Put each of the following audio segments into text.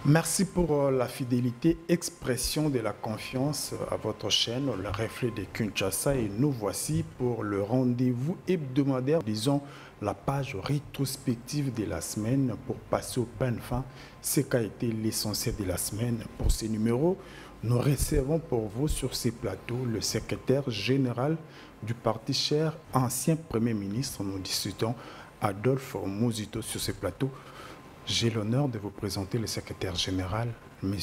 Merci pour la fidélité, expression de la confiance à votre chaîne, le reflet de Kinshasa. Et nous voici pour le rendez-vous hebdomadaire, disons la page rétrospective de la semaine pour passer au pain fin ce qu'a été l'essentiel de la semaine. Pour ces numéros, nous recevons pour vous sur ces plateaux le secrétaire général du parti cher, ancien Premier ministre. Nous discutons Adolphe Muzito sur ces plateaux. J'ai l'honneur de vous présenter le secrétaire général, M.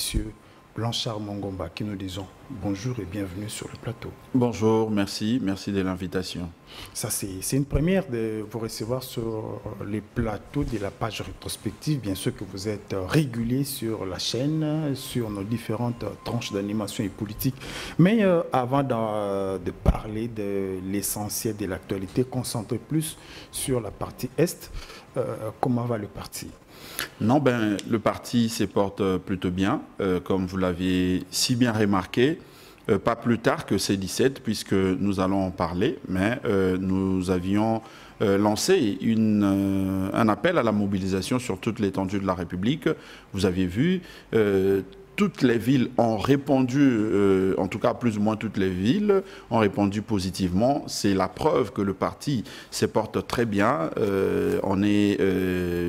Blanchard Mongomba, qui nous disons bonjour et bienvenue sur le plateau. Bonjour, merci de l'invitation. Ça, c'est une première de vous recevoir sur les plateaux de la page rétrospective. Bien sûr que vous êtes régulier sur la chaîne, sur nos différentes tranches d'animation et politique. Mais avant de parler de l'essentiel de l'actualité, concentrez plus sur la partie Est. Comment va le parti ? Non, le parti se porte plutôt bien, comme vous l'aviez si bien remarqué, pas plus tard que C17, puisque nous allons en parler, mais nous avions lancé un appel à la mobilisation sur toute l'étendue de la République. Vous avez vu, toutes les villes ont répondu, en tout cas plus ou moins toutes les villes ont répondu positivement. C'est la preuve que le parti se porte très bien. On est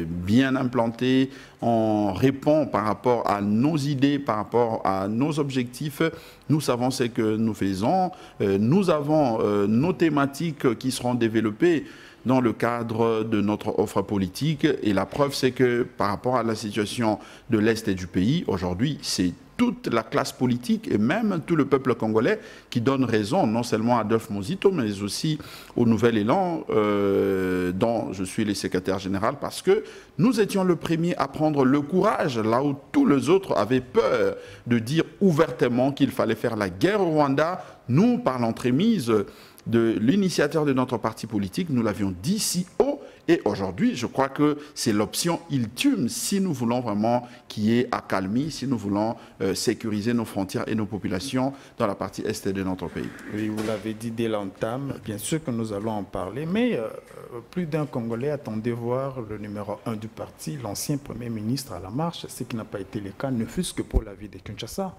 bien implanté, on répond par rapport à nos idées, par rapport à nos objectifs. Nous savons ce que nous faisons. Nous avons nos thématiques qui seront développées dans le cadre de notre offre politique. Et la preuve, c'est que par rapport à la situation de l'Est et du pays, aujourd'hui, c'est toute la classe politique et même tout le peuple congolais qui donne raison, non seulement à Adolphe Muzito, mais aussi au Nouvel Élan, dont je suis le secrétaire général, parce que nous étions le premier à prendre le courage, là où tous les autres avaient peur de dire ouvertement qu'il fallait faire la guerre au Rwanda. Nous, par l'entremise de l'initiateur de notre parti politique, nous l'avions dit si haut, et aujourd'hui, je crois que c'est l'option ultime si nous voulons vraiment qu'il y ait accalmie, si nous voulons sécuriser nos frontières et nos populations dans la partie est de notre pays. Oui, vous l'avez dit dès l'entame, bien sûr que nous allons en parler, mais plus d'un Congolais attendait voir le numéro 1 du parti, l'ancien Premier ministre à la marche, ce qui n'a pas été le cas, ne fût-ce que pour la vie de Kinshasa.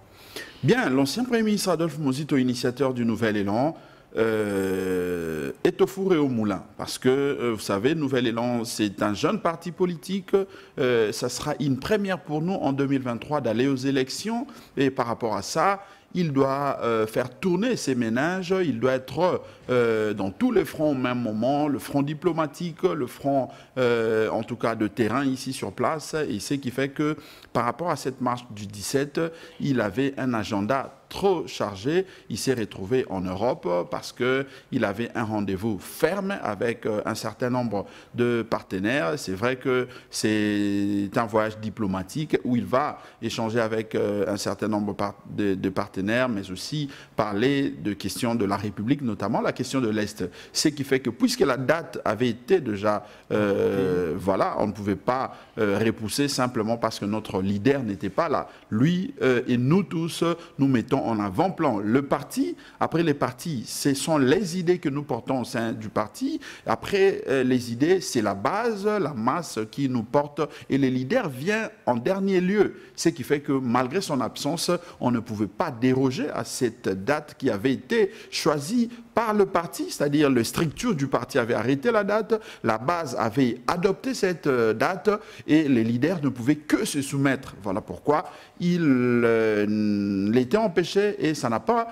Bien, l'ancien Premier ministre Adolphe Muzito, initiateur du Nouvel Élan, est au four et au moulin. Parce que, vous savez, Nouvel Élan, c'est un jeune parti politique. Ça sera une première pour nous en 2023 d'aller aux élections. Et par rapport à ça, il doit faire tourner ses ménages, il doit être dans tous les fronts au même moment, le front diplomatique, le front en tout cas de terrain ici sur place, et ce qui fait que par rapport à cette marche du 17, il avait un agenda trop chargé. Il s'est retrouvé en Europe parce qu'il avait un rendez-vous ferme avec un certain nombre de partenaires. C'est vrai que c'est un voyage diplomatique où il va échanger avec un certain nombre de partenaires, mais aussi parler de questions de la République, notamment la question de l'Est. Ce qui fait que puisque la date avait été déjà, voilà, on ne pouvait pas repousser simplement parce que notre leader n'était pas là. Lui et nous tous, nous mettons en avant-plan le parti. Après les partis, ce sont les idées que nous portons au sein du parti. Après les idées, c'est la base, la masse qui nous porte. Et le leader vient en dernier lieu. Ce qui fait que malgré son absence, on ne pouvait pas déroger à cette date qui avait été choisie par le parti, c'est-à-dire la structure du parti avait arrêté la date, la base avait adopté cette date et les leaders ne pouvaient que se soumettre. Voilà pourquoi il était empêché et ça n'a pas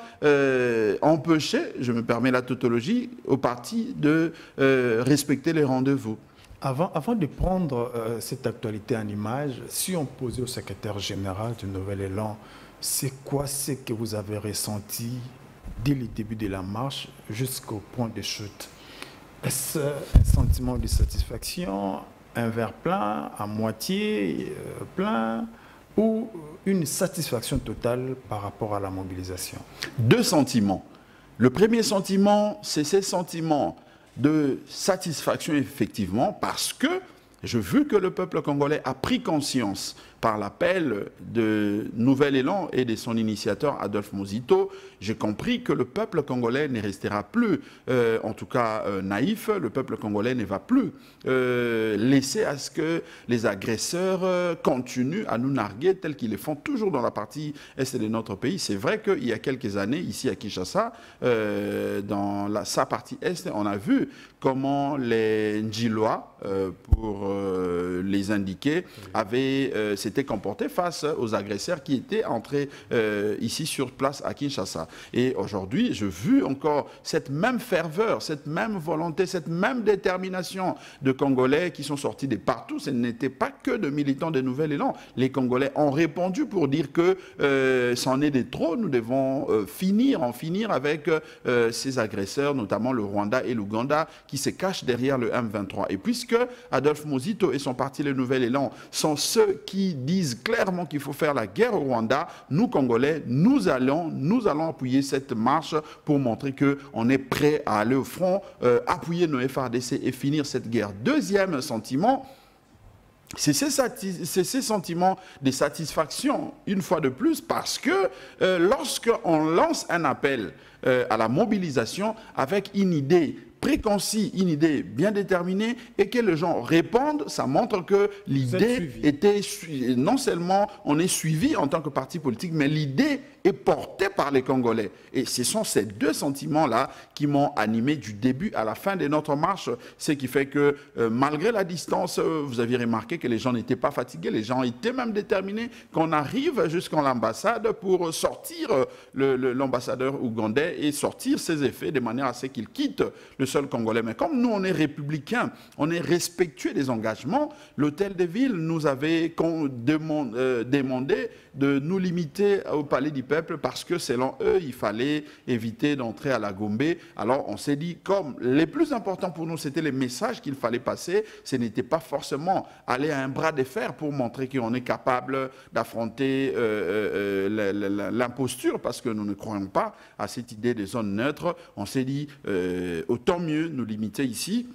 empêché, je me permets la tautologie, au parti de respecter les rendez-vous. Avant de prendre cette actualité en image, si on posait au secrétaire général du Nouvel Élan, c'est quoi ce que vous avez ressenti dès le début de la marche jusqu'au point de chute? Est-ce un sentiment de satisfaction, un verre plein, à moitié plein, ou une satisfaction totale par rapport à la mobilisation? Deux sentiments. Le premier sentiment, c'est ces sentiments de satisfaction, effectivement, parce que je veux que le peuple congolais a pris conscience par l'appel de Nouvel Élan et de son initiateur Adolphe Muzito, j'ai compris que le peuple congolais ne restera plus, en tout cas naïf, le peuple congolais ne va plus laisser à ce que les agresseurs continuent à nous narguer tels qu'ils le font toujours dans la partie est de notre pays. C'est vrai qu'il y a quelques années, ici à Kinshasa, dans sa partie est, on a vu comment les Ndjilois, pour les indiquer, s'étaient comportés face aux agresseurs qui étaient entrés ici sur place à Kinshasa. Et aujourd'hui, je vu encore cette même ferveur, cette même volonté, cette même détermination de Congolais qui sont sortis de partout. Ce n'était pas que de militants de Nouvel Élan. Les Congolais ont répondu pour dire que c'en est de trop, nous devons en finir avec ces agresseurs, notamment le Rwanda et l'Ouganda, qui se cachent derrière le M23. Et puisque Adolphe Muzito et son parti Le Nouvel Élan sont ceux qui disent clairement qu'il faut faire la guerre au Rwanda, nous, Congolais, nous allons appuyer cette marche pour montrer qu'on est prêt à aller au front, appuyer nos FARDC et finir cette guerre. Deuxième sentiment, c'est ces sentiments de satisfaction, une fois de plus, parce que lorsqu'on lance un appel à la mobilisation avec une idée préconcis, une idée bien déterminée, et que les gens répondent, ça montre que l'idée était, non seulement on est suivi en tant que parti politique, mais l'idée est portée par les Congolais. Et ce sont ces deux sentiments-là qui m'ont animé du début à la fin de notre marche, ce qui fait que malgré la distance, vous aviez remarqué que les gens n'étaient pas fatigués, les gens étaient même déterminés qu'on arrive jusqu'à l'ambassade pour sortir l'ambassadeur ougandais et sortir ses effets de manière à ce qu'il quitte le sol congolais. Mais comme nous, on est républicains, on est respectueux des engagements, l'hôtel de ville nous avait demandé de nous limiter au palais du peuple parce que selon eux, il fallait éviter d'entrer à la Gombe. Alors on s'est dit, comme le plus important pour nous, c'était les messages qu'il fallait passer, ce n'était pas forcément aller à un bras de fer pour montrer qu'on est capable d'affronter l'imposture, parce que nous ne croyons pas à cette idée des zones neutres. On s'est dit, autant mieux nous limiter ici,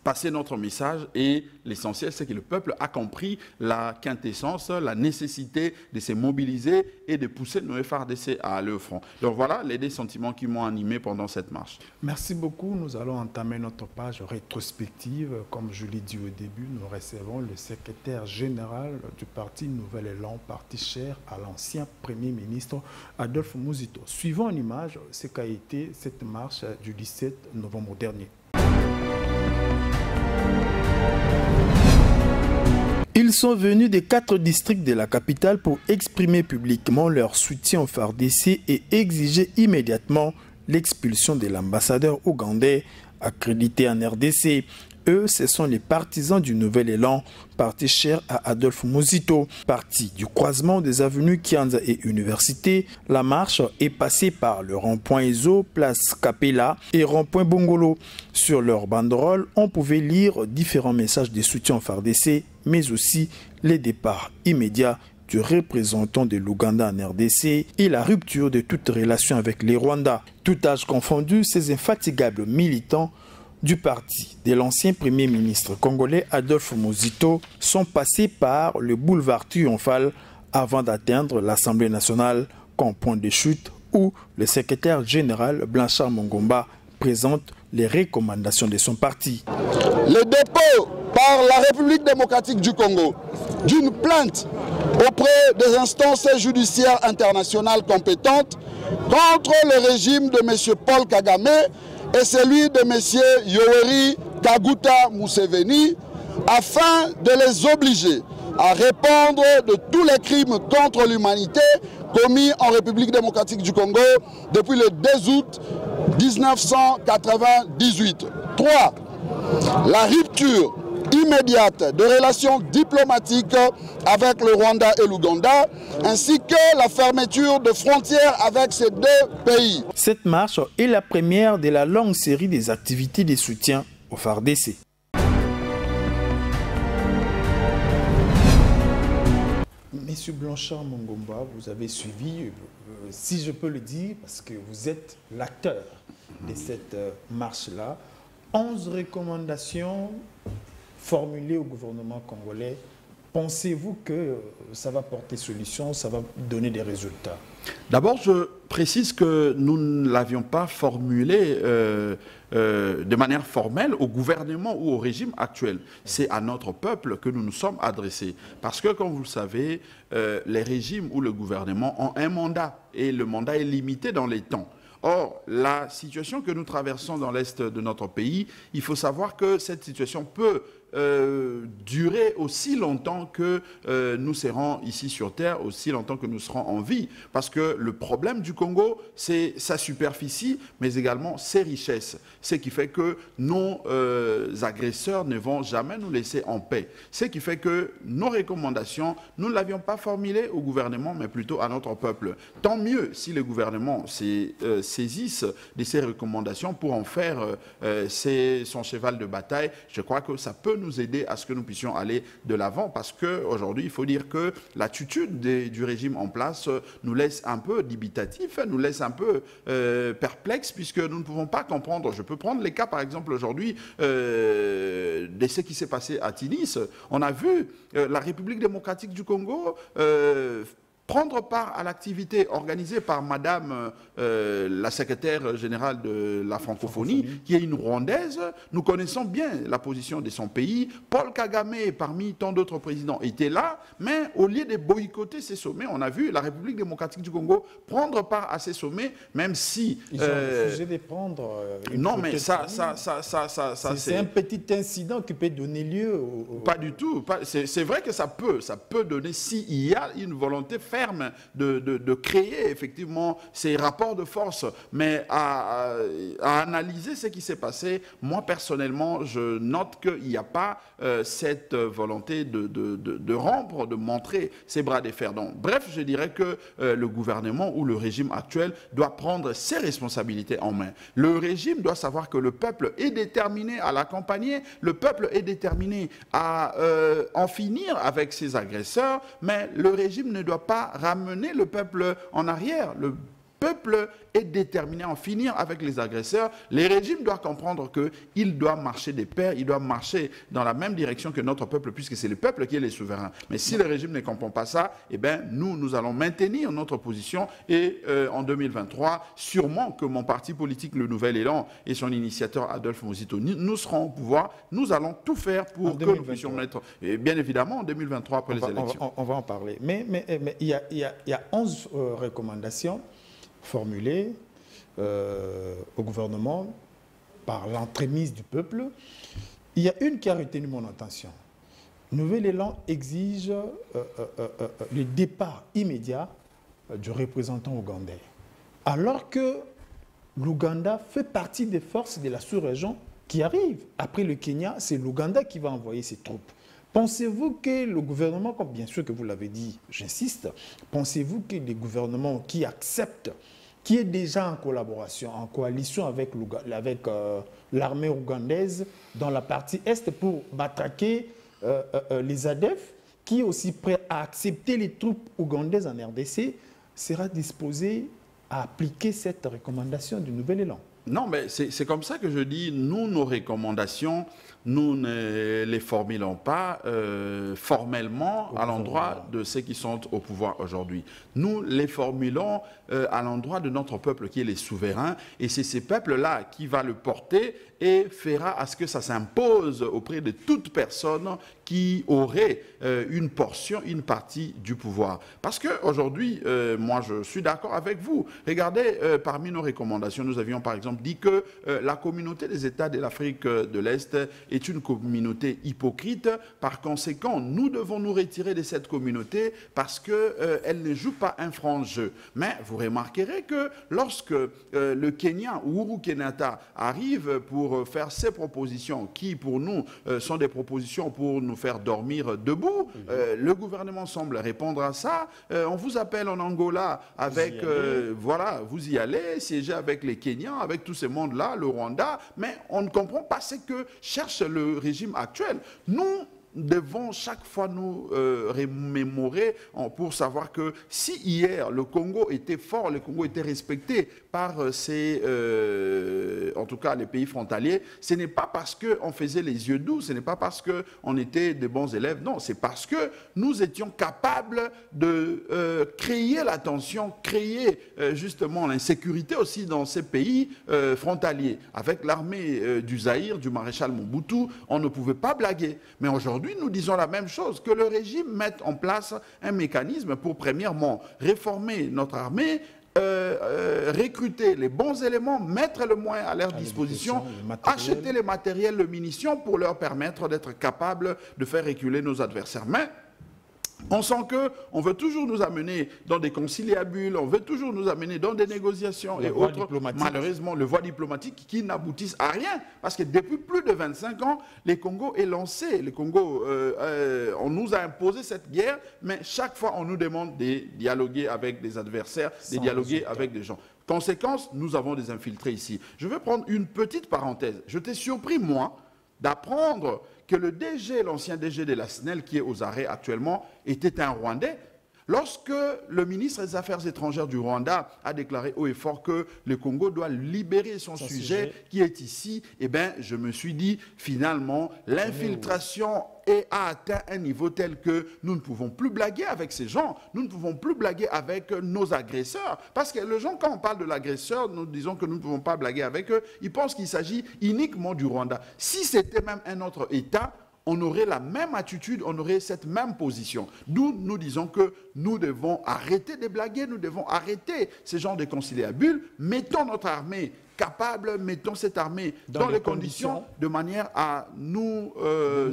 passer notre message, et l'essentiel, c'est que le peuple a compris la quintessence, la nécessité de se mobiliser et de pousser nos FARDC à aller au front. Donc voilà les deux sentiments qui m'ont animé pendant cette marche. Merci beaucoup. Nous allons entamer notre page rétrospective. Comme je l'ai dit au début, nous recevons le secrétaire général du parti Nouvel Élan, parti cher à l'ancien Premier ministre Adolphe Muzito. Suivons en image ce qu'a été cette marche du 17 novembre dernier. Ils sont venus des 4 districts de la capitale pour exprimer publiquement leur soutien au FARDC et exiger immédiatement l'expulsion de l'ambassadeur ougandais accrédité en RDC. Eux, ce sont les partisans du Nouvel Élan, parti cher à Adolphe Muzito. Parti du croisement des avenues Kianza et Université, la marche est passée par le rond-point Ezo, place Capella et rond-point Bongolo. Sur leur banderole, on pouvait lire différents messages de soutien au FARDC, mais aussi les départs immédiats du représentant de l'Ouganda en RDC et la rupture de toute relation avec les Rwandais. Tout âge confondu, ces infatigables militants du parti de l'ancien Premier ministre congolais Adolphe Muzito sont passés par le boulevard triomphal avant d'atteindre l'Assemblée nationale comme point de chute où le secrétaire général Blanchard Mongomba présente les recommandations de son parti. Le dépôt par la République démocratique du Congo d'une plainte auprès des instances judiciaires internationales compétentes contre le régime de M. Paul Kagame et celui de M. Yoweri Kaguta Museveni, afin de les obliger à répondre de tous les crimes contre l'humanité commis en République démocratique du Congo depuis le 2 août 1998. 3. La rupture immédiate de relations diplomatiques avec le Rwanda et l'Ouganda, ainsi que la fermeture de frontières avec ces deux pays. Cette marche est la première de la longue série des activités de soutien au FARDC. Monsieur Blanchard Mongomba, vous avez suivi, si je peux le dire, parce que vous êtes l'acteur de cette marche-là, 11 recommandations formulées au gouvernement congolais Pensez-vous que ça va porter solution, ça va donner des résultats? D'abord, je précise que nous ne l'avions pas formulé de manière formelle au gouvernement ou au régime actuel. C'est à notre peuple que nous nous sommes adressés. Parce que, comme vous le savez, les régimes ou le gouvernement ont un mandat et le mandat est limité dans les temps. Or, la situation que nous traversons dans l'Est de notre pays, il faut savoir que cette situation peut durer aussi longtemps que nous serons ici sur Terre, aussi longtemps que nous serons en vie. Parce que le problème du Congo, c'est sa superficie, mais également ses richesses. Ce qui fait que nos agresseurs ne vont jamais nous laisser en paix. Ce qui fait que nos recommandations, nous ne l'avions pas formulées au gouvernement, mais plutôt à notre peuple. Tant mieux si le gouvernement saisisse de ces recommandations pour en faire son cheval de bataille. Je crois que ça peut nous aider à ce que nous puissions aller de l'avant, parce qu'aujourd'hui, il faut dire que l'attitude du régime en place nous laisse un peu dubitatifs, nous laisse un peu perplexes, puisque nous ne pouvons pas comprendre. Je peux prendre les cas, par exemple, aujourd'hui, de ce qui s'est passé à Tunis. On a vu la République démocratique du Congo prendre part à l'activité organisée par Madame la secrétaire générale de la francophonie, qui est une Rwandaise. Nous connaissons bien la position de son pays. Paul Kagame, parmi tant d'autres présidents, était là, mais au lieu de boycotter ces sommets, on a vu la République démocratique du Congo prendre part à ces sommets, même si... Ils ont refusé de prendre non, mais ça c'est un petit incident qui peut donner lieu au... Pas du tout. C'est vrai que ça peut donner, s'il y a une volonté ferme de créer effectivement ces rapports de force, mais à analyser ce qui s'est passé, moi personnellement, je note qu'il n'y a pas cette volonté de rompre, de montrer ses bras de fer. Donc, bref, je dirais que le gouvernement ou le régime actuel doit prendre ses responsabilités en main. Le régime doit savoir que le peuple est déterminé à l'accompagner, le peuple est déterminé à en finir avec ses agresseurs, mais le régime ne doit pas ramener le peuple en arrière. Le peuple est déterminé à en finir avec les agresseurs. Les régimes doivent comprendre qu'il doit marcher des pairs, il doit marcher dans la même direction que notre peuple, puisque c'est le peuple qui est le souverain. Mais si le régime ne comprend pas ça, eh bien, nous allons maintenir notre position et en 2023, sûrement que mon parti politique, le Nouvel Élan, et son initiateur Adolphe Muzito, nous serons au pouvoir. Nous allons tout faire pour que nous puissions mettre, et bien évidemment, en 2023, après les élections. On va en parler. Mais il y a 11 recommandations formulées au gouvernement par l'entremise du peuple. Il y a une qui a retenu mon attention. Nouvel Élan exige le départ immédiat du représentant ougandais. Alors que l'Ouganda fait partie des forces de la sous-région qui arrivent. Après le Kenya, c'est l'Ouganda qui va envoyer ses troupes. Pensez-vous que le gouvernement, comme bien sûr que vous l'avez dit, j'insiste, pensez-vous que les gouvernements qui acceptent, qui est déjà en collaboration, en coalition avec l'armée ougandaise dans la partie Est pour matraquer les ADF, qui est aussi prêt à accepter les troupes ougandaises en RDC, sera disposé à appliquer cette recommandation du Nouvel Élan? Non, mais c'est comme ça que je dis, nous, nos recommandations, nous ne les formulons pas formellement à l'endroit de ceux qui sont au pouvoir aujourd'hui. Nous les formulons à l'endroit de notre peuple qui est les souverains, et c'est ces peuples-là qui va le porter et fera à ce que ça s'impose auprès de toute personne qui aurait une portion, une partie du pouvoir. Parce qu'aujourd'hui, moi je suis d'accord avec vous. Regardez, parmi nos recommandations, nous avions par exemple dit que la communauté des États de l'Afrique de l'Est est une communauté hypocrite. Par conséquent, nous devons nous retirer de cette communauté parce qu'elle ne joue pas un franc jeu. Mais vous remarquerez que lorsque le Kenya, Uhuru Kenyatta, arrive pour faire ses propositions, qui pour nous sont des propositions pour nous faire dormir debout, le gouvernement semble répondre à ça. On vous appelle en Angola avec, voilà, vous y allez, siéger avec les Kenyans, avec tous ces mondes-là, le Rwanda, mais on ne comprend pas ce que cherche le régime actuel. Nous devons chaque fois nous remémorer pour savoir que si hier le Congo était fort, le Congo était respecté par ses tout cas les pays frontaliers, ce n'est pas parce qu'on faisait les yeux doux, ce n'est pas parce qu'on était de bons élèves, non, c'est parce que nous étions capables de créer la tension, créer justement l'insécurité aussi dans ces pays frontaliers. Avec l'armée du Zaïre, du maréchal Mobutu, on ne pouvait pas blaguer. Mais aujourd'hui, nous disons la même chose, que le régime mette en place un mécanisme pour, premièrement, réformer notre armée, recruter les bons éléments, mettre le moyen à leur disposition, acheter les matériels, les munitions pour leur permettre d'être capables de faire reculer nos adversaires. Mais on sent qu'on veut toujours nous amener dans des conciliabules, on veut toujours nous amener dans des négociations et autres. Malheureusement, le voie diplomatique qui n'aboutissent à rien. Parce que depuis plus de 25 ans, les Congo est lancé. Le Congo, on nous a imposé cette guerre, mais chaque fois, on nous demande de dialoguer avec des adversaires, de dialoguer avec des gens. Conséquence, nous avons des infiltrés ici. Je vais prendre une petite parenthèse. Je t'ai surpris, moi, d'apprendre que le DG, l'ancien DG de la SNEL, qui est aux arrêts actuellement, était un Rwandais. Lorsque le ministre des Affaires étrangères du Rwanda a déclaré haut et fort que le Congo doit libérer son sujet qui est ici, eh bien, je me suis dit, finalement, l'infiltration a atteint un niveau tel que nous ne pouvons plus blaguer avec ces gens, nous ne pouvons plus blaguer avec nos agresseurs. Parce que les gens, quand on parle de l'agresseur, nous disons que nous ne pouvons pas blaguer avec eux, ils pensent qu'il s'agit uniquement du Rwanda. Si c'était même un autre État, on aurait la même attitude, on aurait cette même position. D'où nous disons que nous devons arrêter de blaguer, nous devons arrêter ce genre de conciliabules, mettons notre armée capable, mettons cette armée dans les conditions de manière à nous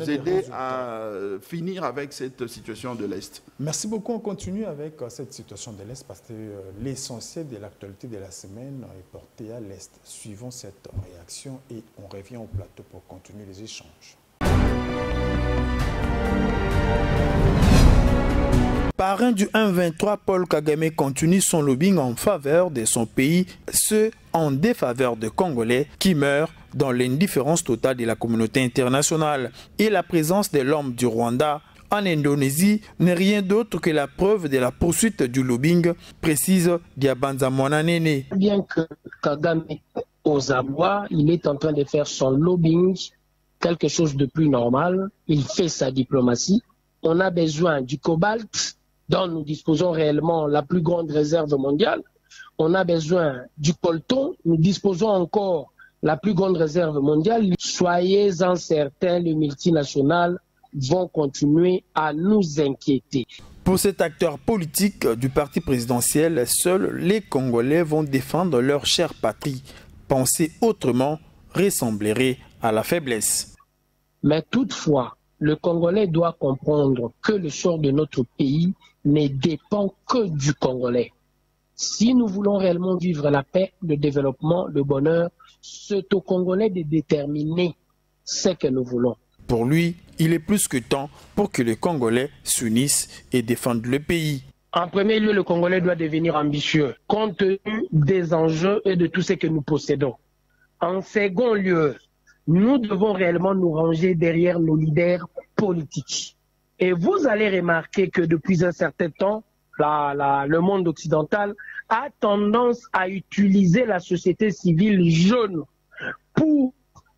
aider à finir avec cette situation de l'Est. Merci beaucoup. On continue avec cette situation de l'Est parce que l'essentiel de l'actualité de la semaine est porté à l'Est. Suivons cette réaction et on revient au plateau pour continuer les échanges. Parrain du 1-23, Paul Kagame continue son lobbying en faveur de son pays, ce en défaveur de Congolais qui meurent dans l'indifférence totale de la communauté internationale. Et la présence de l'homme du Rwanda en Indonésie n'est rien d'autre que la preuve de la poursuite du lobbying, précise Diabanza Mwananene. Bien que Kagame aux abois, il est en train de faire son lobbying, quelque chose de plus normal. Il fait sa diplomatie. On a besoin du cobalt, dont nous disposons réellement la plus grande réserve mondiale. On a besoin du coltan, nous disposons encore la plus grande réserve mondiale. Soyez-en certains, les multinationales vont continuer à nous inquiéter. Pour cet acteur politique du parti présidentiel, seuls les Congolais vont défendre leur chère patrie. Penser autrement ressemblerait à la faiblesse. Mais toutefois, le Congolais doit comprendre que le sort de notre pays ne dépend que du Congolais. Si nous voulons réellement vivre la paix, le développement, le bonheur, c'est aux Congolais de déterminer ce que nous voulons. Pour lui, il est plus que temps pour que les Congolais s'unissent et défendent le pays. En premier lieu, le Congolais doit devenir ambitieux, compte tenu des enjeux et de tout ce que nous possédons. En second lieu, nous devons réellement nous ranger derrière nos leaders politiques. Et vous allez remarquer que depuis un certain temps, le monde occidental a tendance à utiliser la société civile jeune pour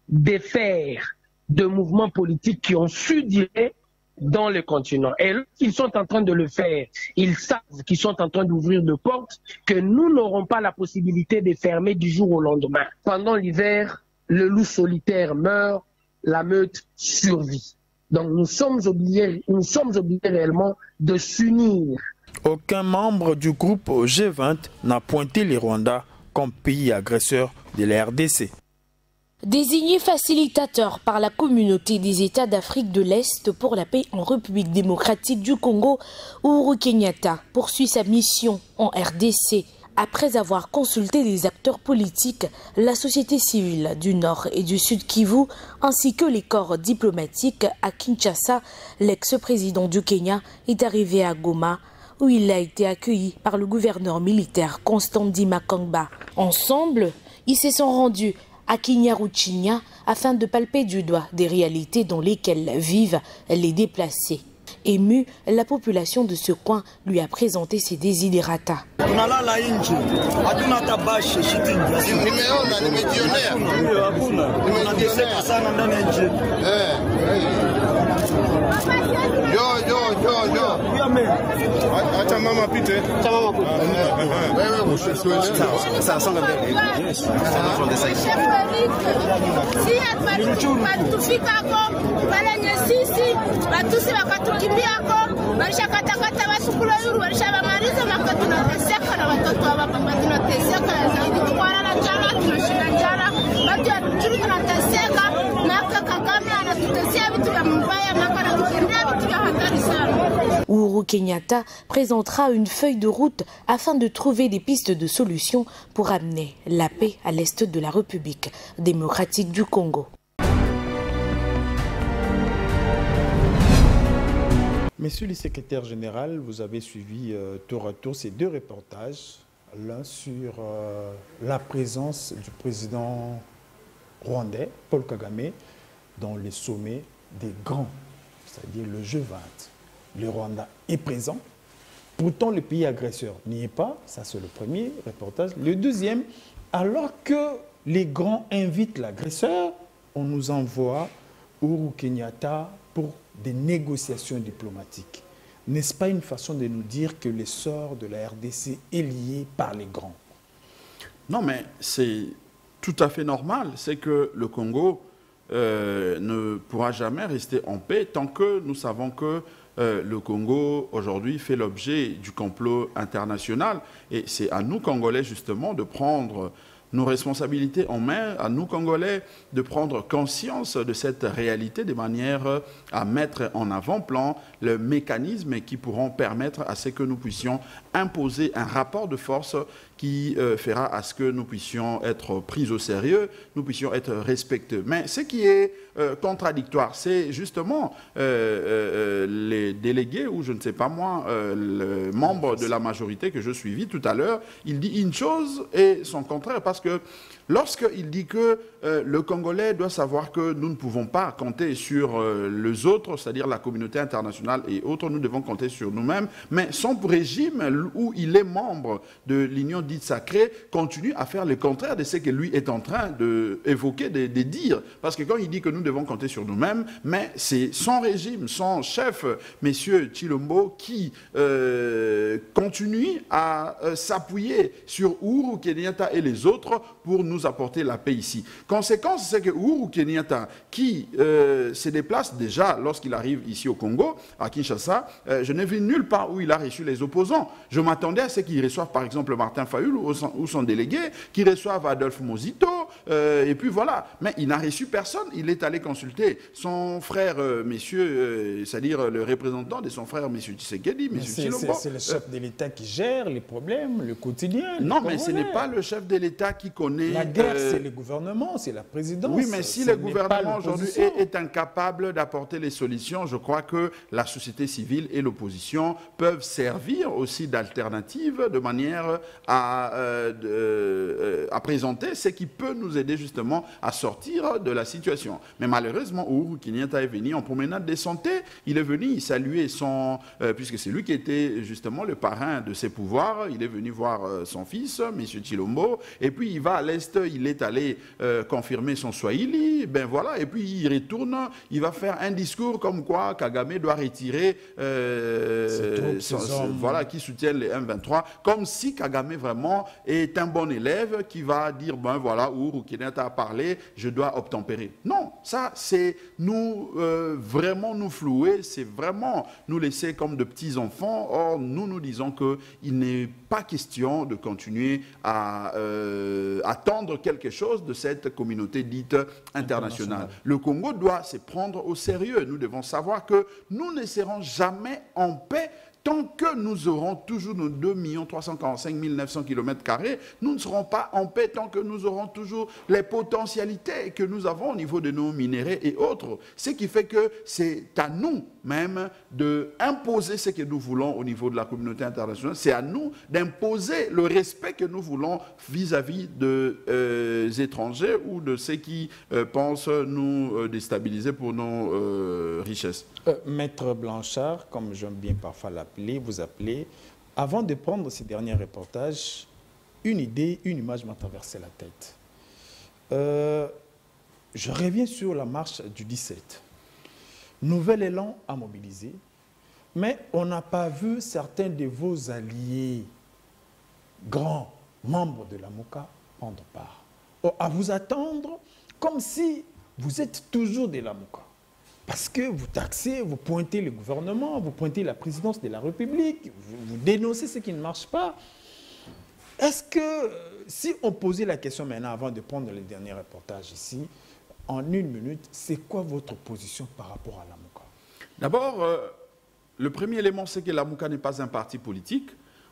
défaire de mouvements politiques qui ont su durer dans le continent. Et ils sont en train de le faire. Ils savent qu'ils sont en train d'ouvrir des portes que nous n'aurons pas la possibilité de fermer du jour au lendemain. Pendant l'hiver, le loup solitaire meurt, la meute survit. Donc nous sommes obligés réellement de s'unir. Aucun membre du groupe G20 n'a pointé les Rwandais comme pays agresseur de la RDC. Désigné facilitateur par la communauté des États d'Afrique de l'Est pour la paix en République démocratique du Congo, Uhuru Kenyatta poursuit sa mission en RDC. Après avoir consulté les acteurs politiques, la société civile du Nord et du Sud Kivu, ainsi que les corps diplomatiques à Kinshasa, l'ex-président du Kenya est arrivé à Goma, où il a été accueilli par le gouverneur militaire Constant Ndima Kangba. Ensemble, ils se sont rendus à Kinyaruchinya afin de palper du doigt des réalités dans lesquelles vivent les déplacés. Ému, la population de ce coin lui a présenté ses desiderata. Tunalala nje, hatuna hata bashi shitingi. Nimeona, nimejionea. Hakuna, tunateseka sana ndani ya nje. Jo. Acha mama apite. Wewe usituelewe. Sasa songa mbele. Yes. Tufika hapo pale sisi watusi wakatukimbia hapo, walishakatakata wasukula yuru, walishabamaliza maka tunateseka na watoto wa baba tunateseka zaidi, tukwala njala, tunashinda njala, watu ya Rutshuru tunateseka, maka Kagame anatutesia vitu vya mbaya, maka anatukimbia vitu vya hatari sana. Uhuru Kenyatta présentera une feuille de route afin de trouver des pistes de solutions pour amener la paix à l'est de la République démocratique du Congo. Monsieur le secrétaire général, vous avez suivi tour à tour ces deux reportages, l'un sur la présence du président rwandais, Paul Kagame, dans les sommets des grands, c'est-à-dire le G20. Le Rwanda est présent, pourtant le pays agresseur n'y est pas, ça c'est le premier reportage. Le deuxième, alors que les grands invitent l'agresseur, on nous envoie Uhuru Kenyatta pour des négociations diplomatiques. N'est-ce pas une façon de nous dire que l'essor de la RDC est lié par les grands? Non, mais c'est tout à fait normal. C'est que le Congo ne pourra jamais rester en paix tant que nous savons que le Congo, aujourd'hui, fait l'objet du complot international. Et c'est à nous, Congolais, justement, de prendre nos responsabilités en main, à nous, Congolais, de prendre conscience de cette réalité de manière à mettre en avant-plan le mécanisme qui pourront permettre à ce que nous puissions imposer un rapport de force qui fera à ce que nous puissions être pris au sérieux, nous puissions être respectés. Mais ce qui est contradictoire, c'est justement les délégués, ou je ne sais pas moi, le membre de la majorité que je suivis tout à l'heure, il dit une chose et son contraire, parce que lorsqu'il dit que le Congolais doit savoir que nous ne pouvons pas compter sur les autres, c'est-à-dire la communauté internationale et autres, nous devons compter sur nous-mêmes, mais son régime, où il est membre de l'Union dite sacrée, continue à faire le contraire de ce que lui est en train d'évoquer, de dire. Parce que quand il dit que nous devons compter sur nous-mêmes, mais c'est son régime, son chef, M. Tshilombo, qui continue à s'appuyer sur Uhuru Kenyatta et les autres pour nous apporter la paix ici. Conséquence, c'est que Uhuru Kenyatta, qui se déplace déjà lorsqu'il arrive ici au Congo, à Kinshasa, je n'ai vu nulle part où il a reçu les opposants. Je m'attendais à ce qu'il reçoive par exemple Martin Fayulu ou son délégué, qu'il reçoive Adolphe Mozito, et puis voilà. Mais il n'a reçu personne. Il est allé consulter son frère, c'est-à-dire le représentant de son frère, M. Tshisekedi, M. Tshilombo. C'est le chef de l'État qui gère les problèmes, le quotidien. Non, mais ce n'est pas le chef de l'État qui connaît... La guerre, c'est le gouvernement, c'est la présidence. Oui, mais si le gouvernement aujourd'hui est incapable d'apporter les solutions, je crois que la société civile et l'opposition peuvent servir aussi d'alternative de manière à présenter ce qui peut nous aider justement à sortir de la situation. Mais malheureusement, Uhuru Kenyatta est venu en promenade de santé. Il est venu saluer son... puisque c'est lui qui était justement le parrain de ses pouvoirs. Il est venu voir son fils, M. Tshilombo. Et puis il va à l'Est, il est allé confirmer son Swahili. Ben voilà, et puis il retourne, il va faire un discours comme quoi Kagame doit retirer voilà, qui soutiennent les M23, comme si Kagame vraiment est un bon élève qui va dire, ben voilà, Uhuru Kenyatta a parlé, je dois obtempérer. Non, ça c'est nous vraiment nous flouer, c'est vraiment nous laisser comme de petits enfants. Or, nous disons qu'il n'est pas question de continuer à attendre quelque chose de cette communauté dite internationale. Le Congo doit se prendre au sérieux. Nous devons savoir que nous ne serons jamais en paix tant que nous aurons toujours nos 2 345 900 km², nous ne serons pas en paix tant que nous aurons toujours les potentialités que nous avons au niveau de nos minéraux et autres. Ce qui fait que c'est à nous même d'imposer ce que nous voulons au niveau de la communauté internationale. C'est à nous d'imposer le respect que nous voulons vis-à-vis des étrangers ou de ceux qui pensent nous déstabiliser pour nos richesses. Maître Blanchard, comme j'aime bien parfois l'appeler, vous appelez Avant de prendre ces derniers reportages, une idée, une image m'a traversé la tête. Je reviens sur la marche du 17. Nouvel élan à mobiliser, mais on n'a pas vu certains de vos alliés, grands membres de la MOCA, prendre part. À vous attendre comme si vous êtes toujours de la MOCA. Parce que vous taxez, vous pointez le gouvernement, vous pointez la présidence de la République, vous dénoncez ce qui ne marche pas. Est-ce que, si on posait la question maintenant, avant de prendre le dernier reportage ici, en une minute, c'est quoi votre position par rapport à la MOCA? D'abord, le premier élément, c'est que la MOCA n'est pas un parti politique,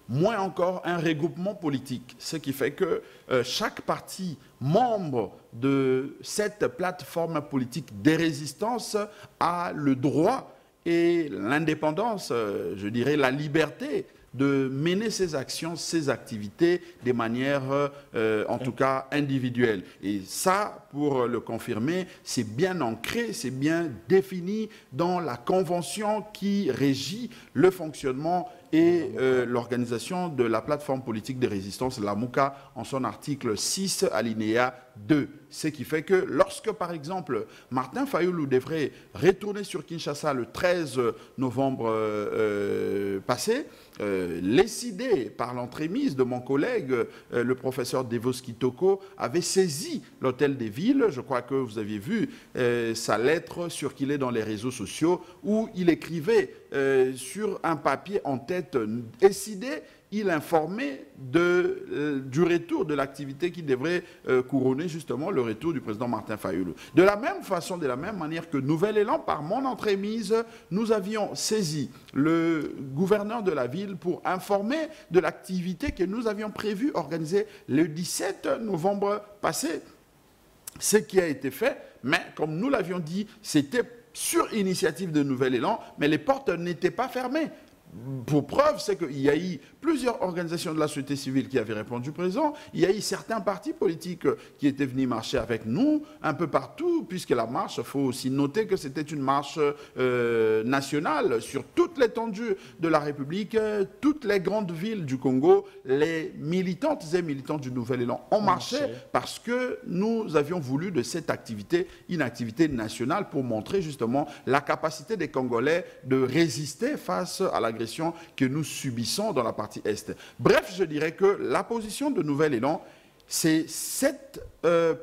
moins encore un regroupement politique. Ce qui fait que chaque parti membre de cette plateforme politique des résistances a le droit et l'indépendance, je dirais la liberté, de mener ses actions, ses activités de manière, en tout cas, individuelle. Et ça, pour le confirmer, c'est bien ancré, c'est bien défini dans la convention qui régit le fonctionnement et l'organisation de la plateforme politique de résistance, la MOCA, en son article 6, alinéa 2. Ce qui fait que lorsque, par exemple, Martin Fayulu devrait retourner sur Kinshasa le 13 novembre passé, les idées par l'entremise de mon collègue, le professeur Devos Kitoko, avait saisi l'hôtel des villes. Je crois que vous aviez vu sa lettre circuler dans les réseaux sociaux où il écrivait sur un papier en tête décidé, il informait du retour de l'activité qui devrait couronner justement le retour du président Martin Fayulu. De la même façon, de la même manière que Nouvel Élan, par mon entremise, nous avions saisi le gouverneur de la ville pour informer de l'activité que nous avions prévu organiser le 17 novembre passé. Ce qui a été fait, mais comme nous l'avions dit, c'était sur initiative de Nouvel Élan, mais les portes n'étaient pas fermées. Pour preuve, c'est qu'il y a eu plusieurs organisations de la société civile qui avaient répondu présent. Il y a eu certains partis politiques qui étaient venus marcher avec nous un peu partout, puisque la marche, il faut aussi noter que c'était une marche nationale sur toute l'étendue de la République, toutes les grandes villes du Congo. Les militantes et militants du Nouvel Élan ont marché parce que nous avions voulu de cette activité, une activité nationale pour montrer justement la capacité des Congolais de résister face à l'agression que nous subissons dans la partie Est. Bref, je dirais que la position de Nouvel Élan, c'est cette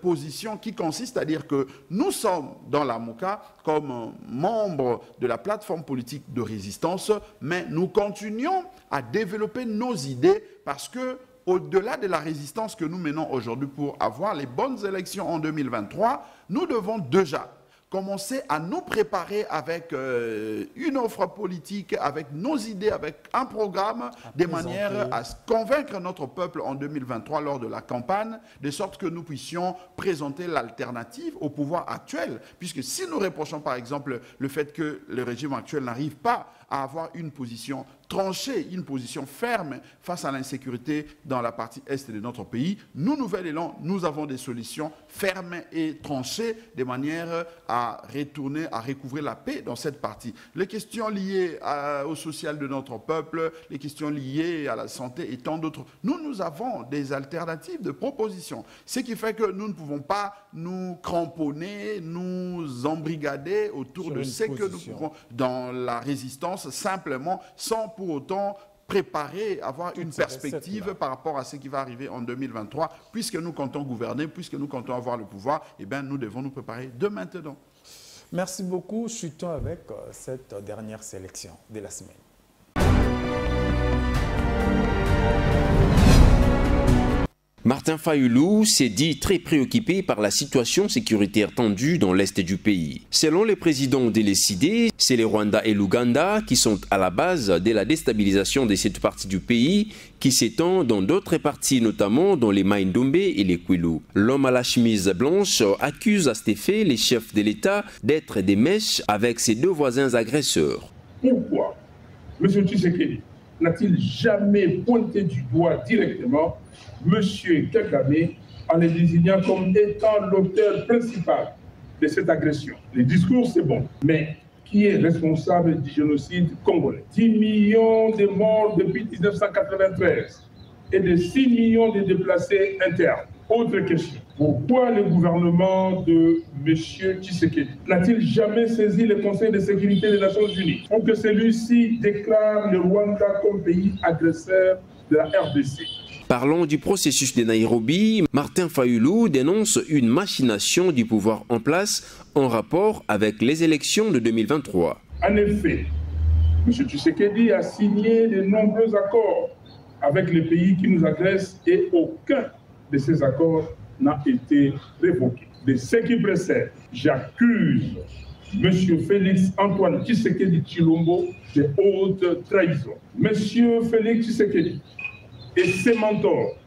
position qui consiste à dire que nous sommes dans la MOCA comme membres de la plateforme politique de résistance, mais nous continuons à développer nos idées parce que au-delà de la résistance que nous menons aujourd'hui pour avoir les bonnes élections en 2023, nous devons déjà commencer à nous préparer avec une offre politique, avec nos idées, avec un programme, de manière à convaincre notre peuple en 2023 lors de la campagne, de sorte que nous puissions présenter l'alternative au pouvoir actuel. Puisque si nous reprochons par exemple le fait que le régime actuel n'arrive pas à avoir une position tranchée, une position ferme face à l'insécurité dans la partie Est de notre pays, nous, Nouvel Élan, nous avons des solutions fermes et tranchées de manière à retourner, à recouvrir la paix dans cette partie. Les questions liées au social de notre peuple, les questions liées à la santé et tant d'autres, nous avons des alternatives de propositions. Ce qui fait que nous ne pouvons pas nous cramponner, nous embrigader autour de ce que nous pouvons dans la résistance, simplement sans pour autant préparer, avoir une perspective par rapport à ce qui va arriver en 2023. Puisque nous comptons gouverner, puisque nous comptons avoir le pouvoir, eh bien, nous devons nous préparer de maintenant. Merci beaucoup. Chutons avec cette dernière sélection de la semaine. Martin Fayulu s'est dit très préoccupé par la situation sécuritaire tendue dans l'est du pays. Selon le président délécidé, c'est le Rwanda et l'Ouganda qui sont à la base de la déstabilisation de cette partie du pays qui s'étend dans d'autres parties, notamment dans les Maïndombe et les Kwilu. L'homme à la chemise blanche accuse à cet effet les chefs de l'État d'être des mèches avec ses deux voisins agresseurs. Pourquoi M. Tshisekedi n'a-t-il jamais pointé du doigt directement M. Kagame en le désignant comme étant l'auteur principal de cette agression? Les discours, c'est bon, mais qui est responsable du génocide congolais. 10 millions de morts depuis 1993 et de 6 millions de déplacés internes. Autre question. Pourquoi le gouvernement de M. Tshisekedi n'a-t-il jamais saisi le Conseil de sécurité des Nations Unies pour que celui-ci déclare le Rwanda comme pays agresseur de la RDC? Parlant du processus de Nairobi, Martin Fayulu dénonce une machination du pouvoir en place en rapport avec les élections de 2023. En effet, M. Tshisekedi a signé de nombreux accords avec les pays qui nous agressent et aucun de ces accords n'a été révoqué. De ce qui précède, j'accuse M. Félix Antoine Tshisekedi Tshilombo de haute trahison. M. Félix Tshisekedi et ses mentors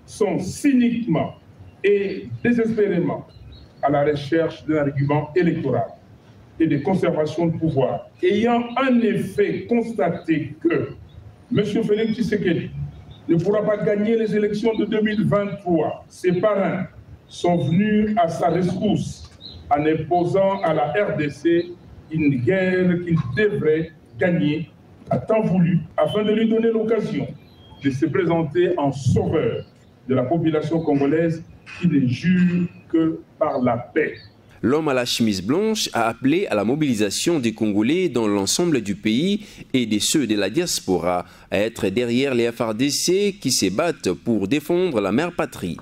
sont cyniquement et désespérément à la recherche d'un argument électoral et de conservation de pouvoir. Ayant en effet constaté que M. Félix Tshisekedi ne pourra pas gagner les élections de 2023, ses parrains sont venus à sa rescousse en imposant à la RDC une guerre qu'il devrait gagner à temps voulu afin de lui donner l'occasion de se présenter en sauveur de la population congolaise qui ne jure que par la paix. L'homme à la chemise blanche a appelé à la mobilisation des Congolais dans l'ensemble du pays et de ceux de la diaspora à être derrière les FARDC qui se battent pour défendre la mère patrie.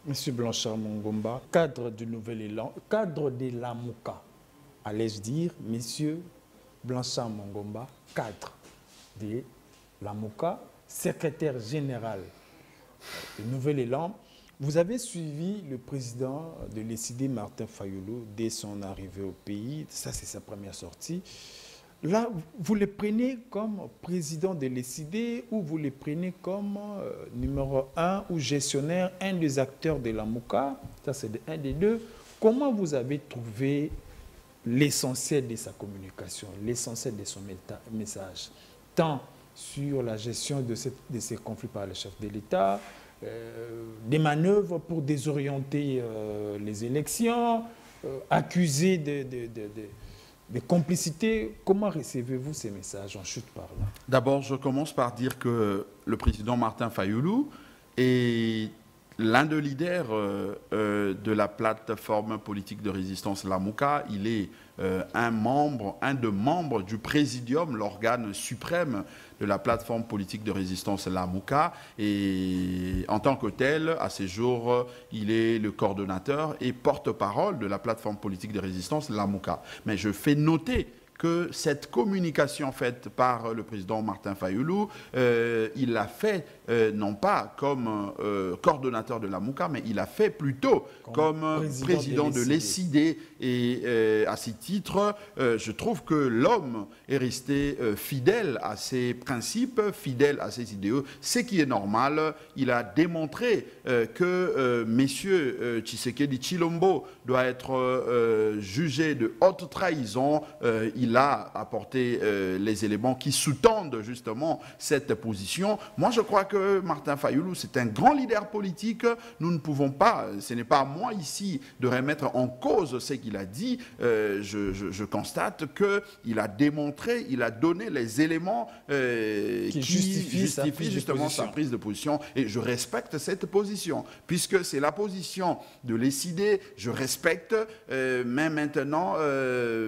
Monsieur Blanchard Mongomba, cadre du Nouvel Élan, cadre de la Mouka, allais-je dire, Monsieur Blanchard Mongomba, cadre de la Mouka, secrétaire général du Nouvel Élan. Vous avez suivi le président de l'ECD, Martin Fayulu, dès son arrivée au pays. Ça, c'est sa première sortie. Là, vous le prenez comme président de l'ECD ou vous le prenez comme numéro 1 ou gestionnaire, un des acteurs de la Mouka. Ça, c'est un des deux. Comment vous avez trouvé l'essentiel de sa communication, l'essentiel de son message, tant sur la gestion de ces conflits par le chef de l'État, des manœuvres pour désorienter les élections, accusés de complicité. Comment recevez-vous ces messages en chute par là? D'abord, je commence par dire que le président Martin Fayulu est l'un des leaders de la plateforme politique de résistance Lamouka. Il est un des membres du Présidium, l'organe suprême de la plateforme politique de résistance Lamouka. Et en tant que tel, à ce jour, il est le coordonnateur et porte-parole de la plateforme politique de résistance Lamouka. Mais je fais noter que cette communication faite par le président Martin Fayulu, il l'a fait non pas comme coordonnateur de la Mouka, mais il l'a fait plutôt comme président de l'ECD. Et à ce titre, je trouve que l'homme est resté fidèle à ses principes, fidèle à ses idéaux, ce qui est normal. Il a démontré que M. Tshisekedi Tshilombo doit être jugé de haute trahison. Il a apporté les éléments qui sous-tendent justement cette position. Moi, je crois que Martin Fayulu, c'est un grand leader politique. Nous ne pouvons pas, ce n'est pas à moi ici de remettre en cause ce qu'il a dit. Je constate qu'il a démontré, il a donné les éléments qui justifient justement sa prise de position. Et je respecte cette position, puisque c'est la position de l'ECD. Je respecte, mais maintenant,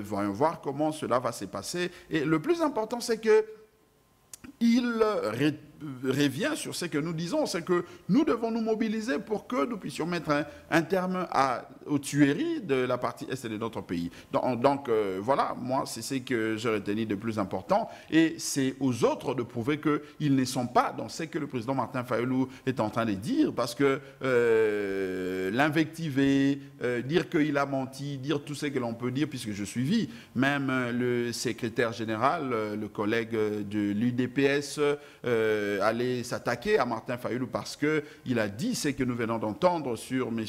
voyons voir comment cela va se passer. Et le plus important, c'est que il revient sur ce que nous disons, c'est que nous devons nous mobiliser pour que nous puissions mettre un terme aux tueries de la partie est de notre pays. Donc voilà, moi, c'est ce que j'ai retenu de plus important, et c'est aux autres de prouver qu'ils ne sont pas dans ce que le président Martin Fayulu est en train de dire, parce que l'invectiver, dire qu'il a menti, dire tout ce que l'on peut dire, puisque je suivis même le secrétaire général, le collègue de l'UDPS, aller s'attaquer à Martin Fayulu parce qu'il a dit ce que nous venons d'entendre sur M.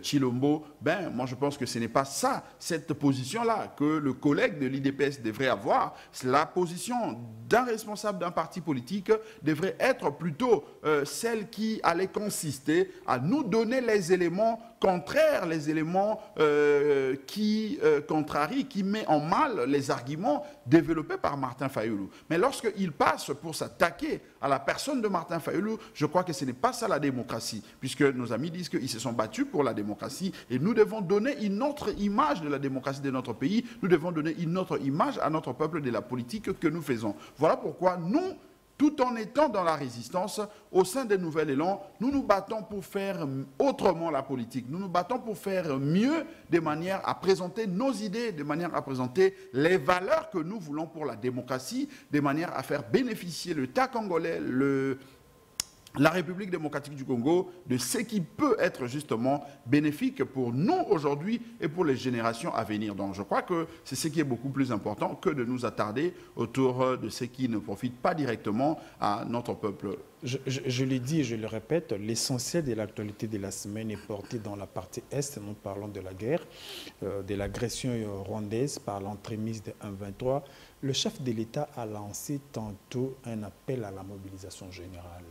Tshilombo. Ben, moi, je pense que ce n'est pas ça, cette position-là, que le collègue de l'IDPS devrait avoir. La position d'un responsable d'un parti politique devrait être plutôt celle qui allait consister à nous donner les éléments contraire les éléments qui contrarient, qui met en mal les arguments développés par Martin Fayulu. Mais lorsqu'il passe pour s'attaquer à la personne de Martin Fayulu, je crois que ce n'est pas ça la démocratie, puisque nos amis disent qu'ils se sont battus pour la démocratie et nous devons donner une autre image de la démocratie de notre pays, nous devons donner une autre image à notre peuple de la politique que nous faisons. Voilà pourquoi nous, tout en étant dans la résistance, au sein des Nouvel Élan, nous nous battons pour faire autrement la politique. Nous nous battons pour faire mieux, de manière à présenter nos idées, de manière à présenter les valeurs que nous voulons pour la démocratie, de manière à faire bénéficier l'État congolais, la République démocratique du Congo, de ce qui peut être justement bénéfique pour nous aujourd'hui et pour les générations à venir. Donc je crois que c'est ce qui est beaucoup plus important que de nous attarder autour de ce qui ne profite pas directement à notre peuple. Je l'ai dit et je le répète, l'essentiel de l'actualité de la semaine est porté dans la partie Est. Nous parlons de la guerre, de l'agression rwandaise par l'entremise de M23. Le chef de l'État a lancé tantôt un appel à la mobilisation générale.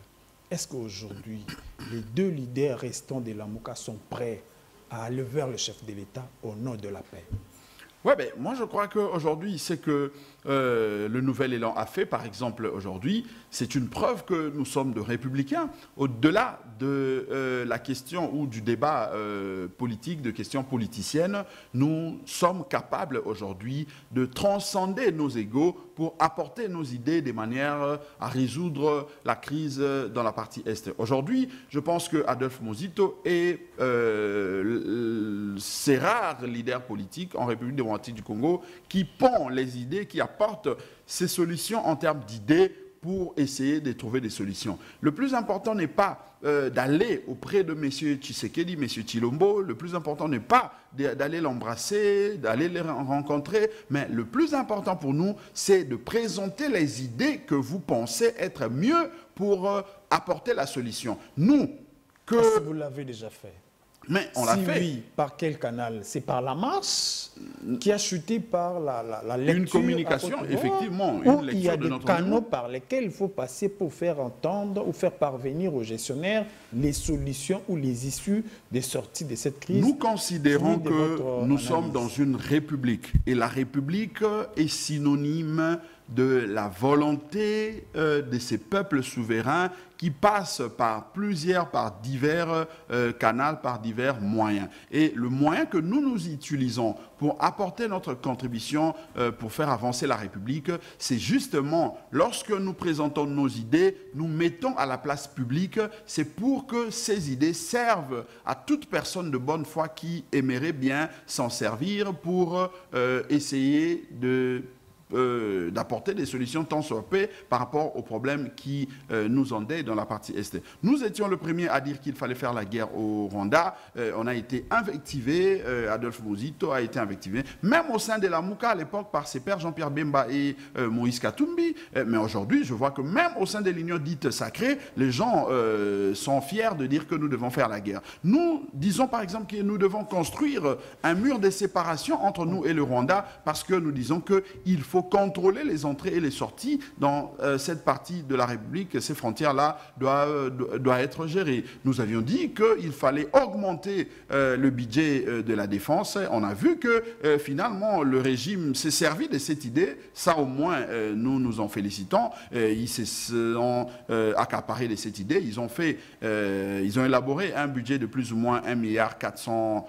Est-ce qu'aujourd'hui, les deux leaders restants de la Mouka sont prêts à aller vers le chef de l'État au nom de la paix? Oui, ben, moi je crois qu'aujourd'hui, c'est que le Nouvel Élan a fait, par exemple, aujourd'hui, c'est une preuve que nous sommes de républicains. Au-delà de la question ou du débat politique, de questions politiciennes, nous sommes capables aujourd'hui de transcender nos égos pour apporter nos idées de manière à résoudre la crise dans la partie Est. Aujourd'hui, je pense que Adolphe Muzito et ces rares leaders politiques en République démocratique du Congo qui pondent les idées, qui apportent ces solutions en termes d'idées pour essayer de trouver des solutions. Le plus important n'est pas d'aller auprès de M. Tshisekedi, M. Tshilombo, le plus important n'est pas d'aller l'embrasser, d'aller les rencontrer, mais le plus important pour nous, c'est de présenter les idées que vous pensez être mieux pour apporter la solution. Nous, que... Est-ce que vous l'avez déjà fait? Mais on l'a fait. Oui, par quel canal? C'est par la marche qui a chuté par la lecture? Une communication, effectivement. Ou il y a des canaux par lesquels il faut passer pour faire entendre ou faire parvenir aux gestionnaires les solutions ou les issues des sorties de cette crise? Nous considérons que nous sommes dans une république. Et la république est synonyme de la volonté de ces peuples souverains qui passent par divers canaux, par divers moyens. Et le moyen que nous utilisons pour apporter notre contribution pour faire avancer la République, c'est justement lorsque nous présentons nos idées, nous mettons à la place publique, c'est pour que ces idées servent à toute personne de bonne foi qui aimerait bien s'en servir pour essayer d'apporter des solutions tant soit peu par rapport aux problèmes qui nous endettent dans la partie Est. Nous étions le premier à dire qu'il fallait faire la guerre au Rwanda. On a été invectivé, Adolphe Muzito a été invectivé, même au sein de la Mouka à l'époque par ses pères Jean-Pierre Bemba et Moïse Katumbi. Mais aujourd'hui, je vois que même au sein de l'Union dite sacrée, les gens sont fiers de dire que nous devons faire la guerre. Nous disons par exemple que nous devons construire un mur de séparation entre nous et le Rwanda parce que nous disons qu'il faut contrôler les entrées et les sorties dans cette partie de la République. Ces frontières-là doivent être gérées. Nous avions dit qu'il fallait augmenter le budget de la défense. On a vu que finalement le régime s'est servi de cette idée. Ça au moins nous nous en félicitons. Ils se sont accaparés de cette idée. Ils ont élaboré un budget de plus ou moins 1,4 milliard 400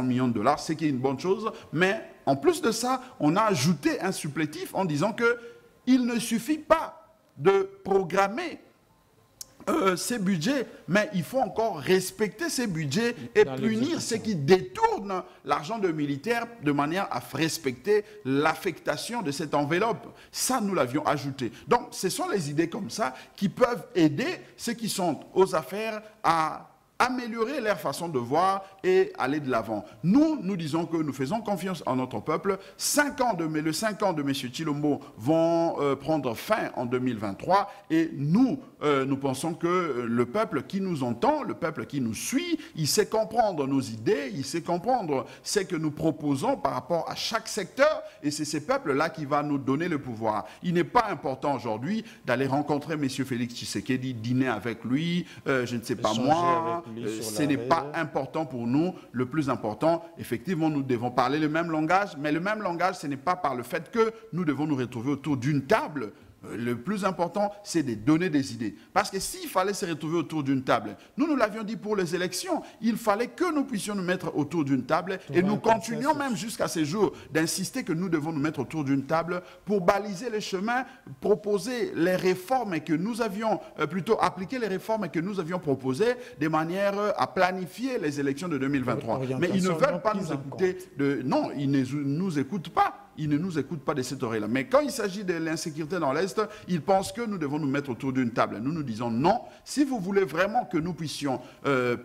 millions de dollars, ce qui est une bonne chose. Mais en plus de ça, on a ajouté un supplétif en disant qu'il ne suffit pas de programmer ces budgets, mais il faut encore respecter ces budgets et punir ceux qui détournent l'argent de militaires de manière à respecter l'affectation de cette enveloppe. Ça, nous l'avions ajouté. Donc, ce sont les idées comme ça qui peuvent aider ceux qui sont aux affaires à améliorer leur façon de voir et aller de l'avant. Nous disons que nous faisons confiance en notre peuple. Le 5 ans de M. Tshilombo vont prendre fin en 2023 et nous pensons que le peuple qui nous entend, le peuple qui nous suit, il sait comprendre nos idées, il sait comprendre ce que nous proposons par rapport à chaque secteur et c'est ces peuples-là qui vont nous donner le pouvoir. Il n'est pas important aujourd'hui d'aller rencontrer M. Félix Tshisekedi, dîner avec lui, je ne sais pas moi, ce n'est pas important pour nous. Le plus important, effectivement, nous devons parler le même langage, mais le même langage, ce n'est pas par le fait que nous devons nous retrouver autour d'une table. Le plus important, c'est de donner des idées. Parce que s'il fallait se retrouver autour d'une table, nous l'avions dit pour les élections, il fallait que nous puissions nous mettre autour d'une table et nous continuons même jusqu'à ces jours d'insister que nous devons nous mettre autour d'une table pour baliser les chemins, proposer les réformes que nous avions, plutôt appliquer les réformes que nous avions proposées de manière à planifier les élections de 2023. Mais ils ne veulent pas nous écouter. Non, ils ne nous écoutent pas. Ils ne nous écoutent pas de cette oreille-là. Mais quand il s'agit de l'insécurité dans l'Est, ils pensent que nous devons nous mettre autour d'une table. Nous nous disons non. Si vous voulez vraiment que nous puissions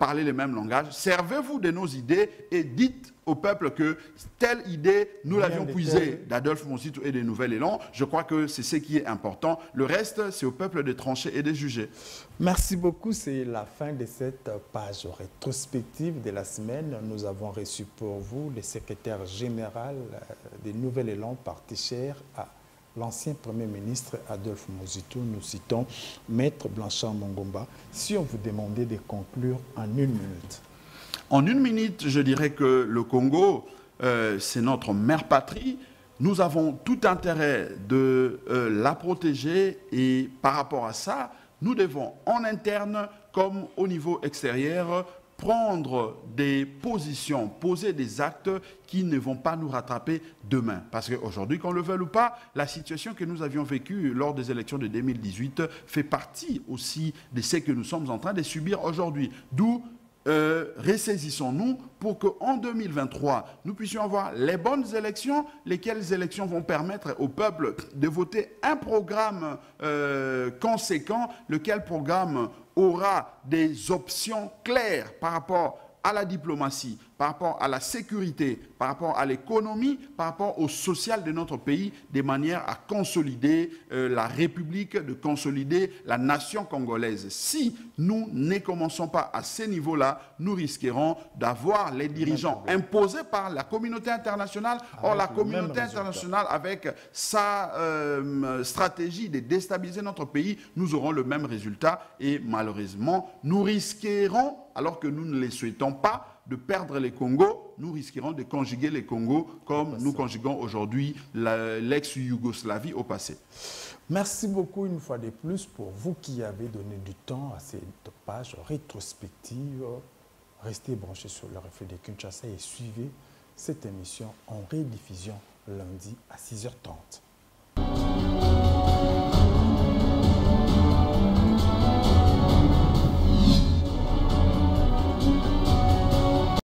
parler le même langage, servez-vous de nos idées et dites au peuple que telle idée, nous l'avions puisée d'Adolphe Monsito et des Nouvel Élan. Je crois que c'est ce qui est important. Le reste, c'est au peuple de trancher et de juger. Merci beaucoup. C'est la fin de cette page rétrospective de la semaine. Nous avons reçu pour vous le secrétaire général des Nouvel Élan, parti cher à l'ancien Premier ministre Adolphe Monsito. Nous citons Maître Blanchard Mongomba. Si on vous demandait de conclure en 1 minute. En 1 minute, je dirais que le Congo, c'est notre mère patrie. Nous avons tout intérêt de la protéger et par rapport à ça, nous devons en interne comme au niveau extérieur prendre des positions, poser des actes qui ne vont pas nous rattraper demain. Parce qu'aujourd'hui, qu'on le veuille ou pas, la situation que nous avions vécue lors des élections de 2018 fait partie aussi de ce que nous sommes en train de subir aujourd'hui. D'où ressaisissons-nous pour qu'en 2023, nous puissions avoir les bonnes élections, lesquelles élections vont permettre au peuple de voter un programme conséquent, lequel programme aura des options claires par rapport à la diplomatie, par rapport à la sécurité, par rapport à l'économie, par rapport au social de notre pays, de manière à consolider la République, de consolider la nation congolaise. Si nous ne commençons pas à ce niveau-là, nous risquerons d'avoir les dirigeants imposés par la communauté internationale. Or, la communauté internationale, avec sa stratégie de déstabiliser notre pays, nous aurons le même résultat et malheureusement, nous risquerons, alors que nous ne les souhaitons pas, de perdre les Congos, nous risquerons de conjuguer les Congos comme nous conjuguons aujourd'hui l'ex-Yougoslavie au passé. Merci beaucoup une fois de plus pour vous qui avez donné du temps à cette page rétrospective. Restez branchés sur le Reflet de Kinshasa et suivez cette émission en rediffusion lundi à 6h30.